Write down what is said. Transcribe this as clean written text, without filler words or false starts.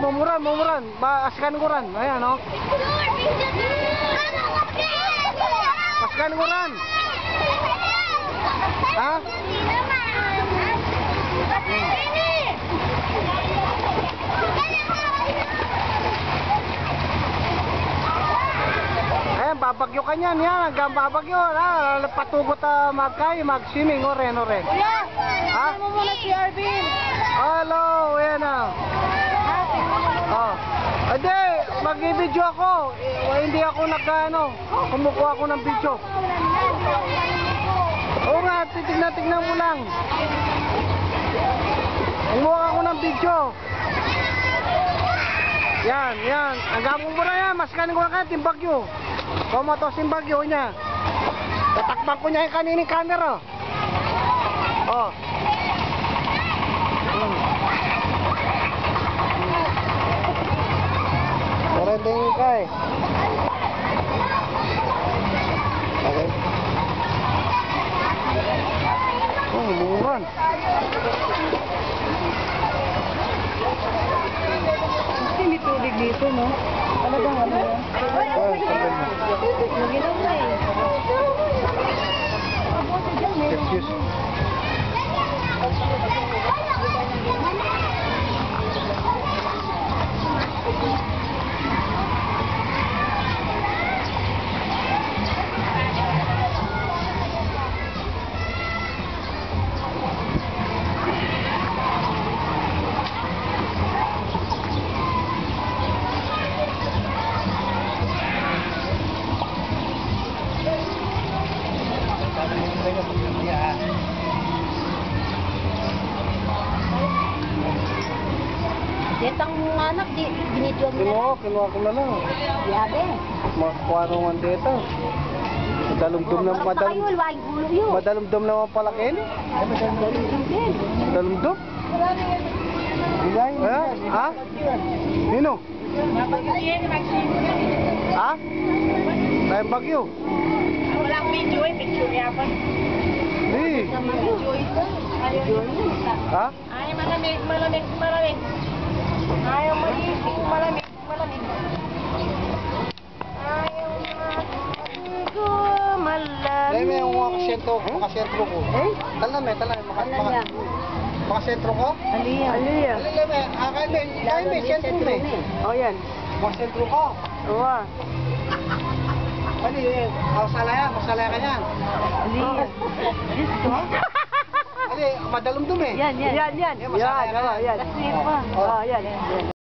mumuran. Askan kuran. Ayan, oh. Askan kuran. Ha? Ayan, babagyo ka niyan. Yan, hanggang babagyo. Patugot mag-swimming. Oren. Kuya, Ha? mo muna si Arvin. Hello, ayan na. Oh. Ade, mag-video ako. Hindi ako kumukuha ako ng video. Oo nga, tignan mo lang. Kumuha ako ng video. Yan. Hanggang mo muna yan, maskanin ko na kayo, timbagyo. Kumatos yung bagyo niya. Tatakbang ko niya yung kanining camera. Oh. Trending ka eh. Okay. Oh, lumuran. Kasi may tubig dito, no? Talagang ano yan? Maginom na eh. Excuse. Detang anak, binidyo mo na. Kinuha ko na lang. Yabe. Makuha naman dito. Madalumdum naman pala kayo. Madalumdum? Ha? Nino? Ha? Tayong bagyo. Walang video eh, picture yapan. Di. Ha? Ay, malamig. Ayaw maisip, malamig. Ayaw ko malamig. Dahil may yung makasentro ko. Talan makasentro ko? Aliya. Kaya may sentro na eh. O yan. Makasentro ko. Oo. Masalaya ka yan. Aliya. Ali, madalumdum eh. Yan. Yan. Yan. Kasi pa. Oh. Yan.